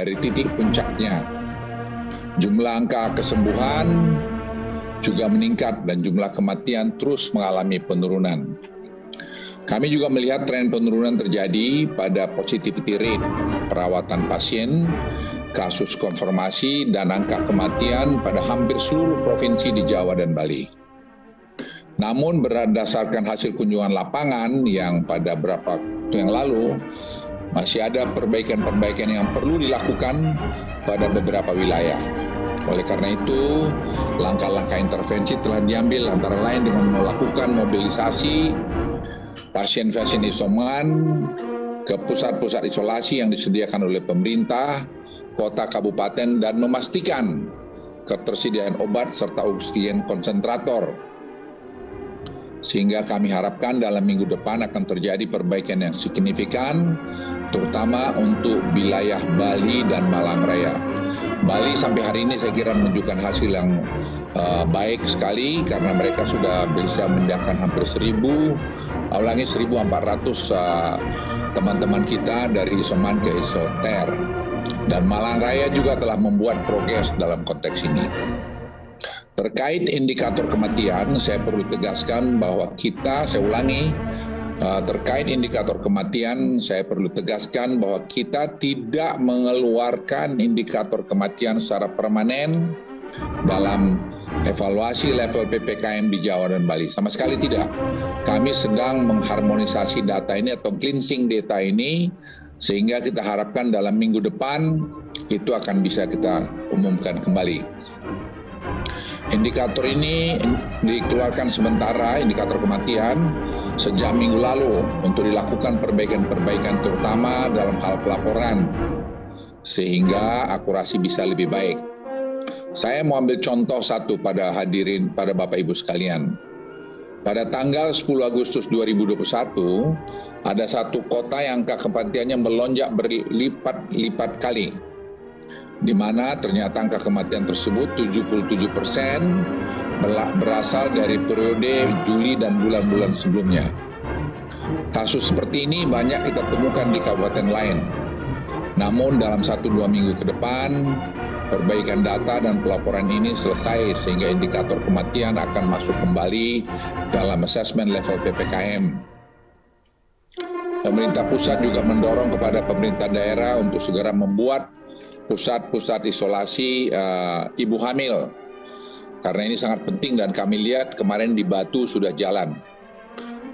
dari titik puncaknya. Jumlah angka kesembuhan juga meningkat dan jumlah kematian terus mengalami penurunan. Kami juga melihat tren penurunan terjadi pada positivity rate perawatan pasien, kasus konfirmasi, dan angka kematian pada hampir seluruh provinsi di Jawa dan Bali. Namun berdasarkan hasil kunjungan lapangan yang pada beberapa waktu yang lalu, masih ada perbaikan-perbaikan yang perlu dilakukan pada beberapa wilayah. Oleh karena itu, langkah-langkah intervensi telah diambil antara lain dengan melakukan mobilisasi pasien-pasien isoman ke pusat-pusat isolasi yang disediakan oleh pemerintah, kota, kabupaten, dan memastikan ketersediaan obat serta oksigen konsentrator. Sehingga kami harapkan dalam minggu depan akan terjadi perbaikan yang signifikan, terutama untuk wilayah Bali dan Malang Raya. Bali sampai hari ini saya kira menunjukkan hasil yang baik sekali karena mereka sudah bisa memindahkan hampir 1.400 teman-teman kita dari isoman ke isoter. Dan Malang Raya juga telah membuat progres dalam konteks ini. Terkait indikator kematian, saya perlu tegaskan bahwa terkait indikator kematian, saya perlu tegaskan bahwa kita tidak mengeluarkan indikator kematian secara permanen dalam evaluasi level PPKM di Jawa dan Bali. Sama sekali tidak. Kami sedang mengharmonisasi data ini atau cleansing data ini, sehingga kita harapkan dalam minggu depan itu akan bisa kita umumkan kembali. Indikator ini dikeluarkan sementara, indikator kematian, sejak minggu lalu untuk dilakukan perbaikan-perbaikan terutama dalam hal pelaporan, sehingga akurasi bisa lebih baik. Saya mau ambil contoh satu pada Bapak Ibu sekalian. Pada tanggal 10 Agustus 2021, ada satu kota yang angka kematiannya melonjak berlipat-lipat kali, di mana ternyata angka kematian tersebut 77% berasal dari periode Juli dan bulan-bulan sebelumnya. Kasus seperti ini banyak kita temukan di kabupaten lain. Namun dalam 1-2 minggu ke depan, perbaikan data dan pelaporan ini selesai sehingga indikator kematian akan masuk kembali dalam asesmen level PPKM. Pemerintah pusat juga mendorong kepada pemerintah daerah untuk segera membuat pusat-pusat isolasi ibu hamil. Karena ini sangat penting dan kami lihat kemarin di Batu sudah jalan.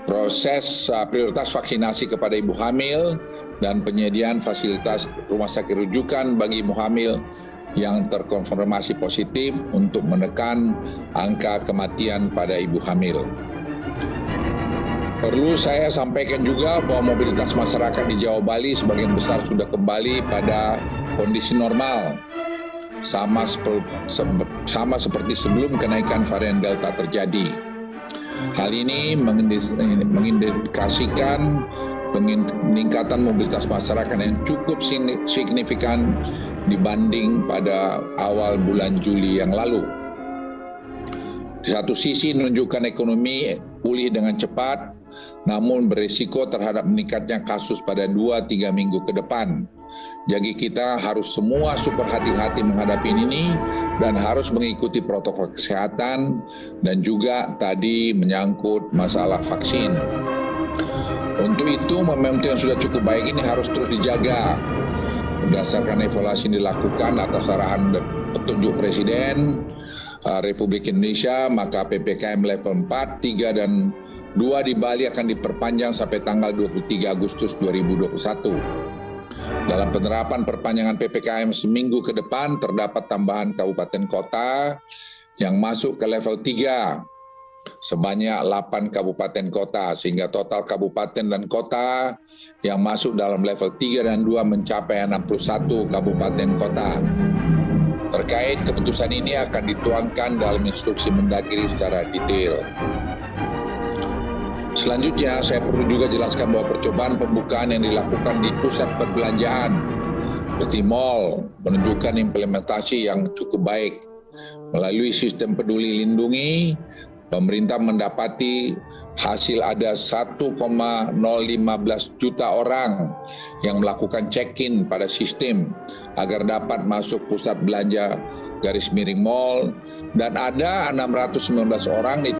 Proses prioritas vaksinasi kepada ibu hamil dan penyediaan fasilitas rumah sakit rujukan bagi ibu hamil yang terkonfirmasi positif untuk menekan angka kematian pada ibu hamil. Perlu saya sampaikan juga bahwa mobilitas masyarakat di Jawa Bali sebagian besar sudah kembali pada kondisi normal, sama seperti sebelum kenaikan varian Delta terjadi. Hal ini mengindikasikan peningkatan mobilitas masyarakat yang cukup signifikan dibanding pada awal bulan Juli yang lalu. Di satu sisi menunjukkan ekonomi pulih dengan cepat, namun berisiko terhadap meningkatnya kasus pada 2-3 minggu ke depan. Jadi kita harus semua super hati-hati menghadapi ini dan harus mengikuti protokol kesehatan dan juga tadi menyangkut masalah vaksin. Untuk itu momentum yang sudah cukup baik ini harus terus dijaga. Berdasarkan evaluasi yang dilakukan atas arahan dan petunjuk Presiden Republik Indonesia, maka PPKM level 4, 3, dan 2 di Bali akan diperpanjang sampai tanggal 23 Agustus 2021. Dalam penerapan perpanjangan PPKM seminggu ke depan, terdapat tambahan kabupaten kota yang masuk ke level 3 sebanyak 8 kabupaten kota, sehingga total kabupaten dan kota yang masuk dalam level 3 dan 2 mencapai 61 kabupaten kota. Terkait keputusan ini akan dituangkan dalam instruksi Mendagri secara detail. Selanjutnya, saya perlu juga jelaskan bahwa percobaan pembukaan yang dilakukan di pusat perbelanjaan seperti mal menunjukkan implementasi yang cukup baik melalui sistem peduli lindungi Pemerintah mendapati hasil ada 1,015 juta orang yang melakukan check-in pada sistem agar dapat masuk pusat belanja / mall, dan ada 619 orang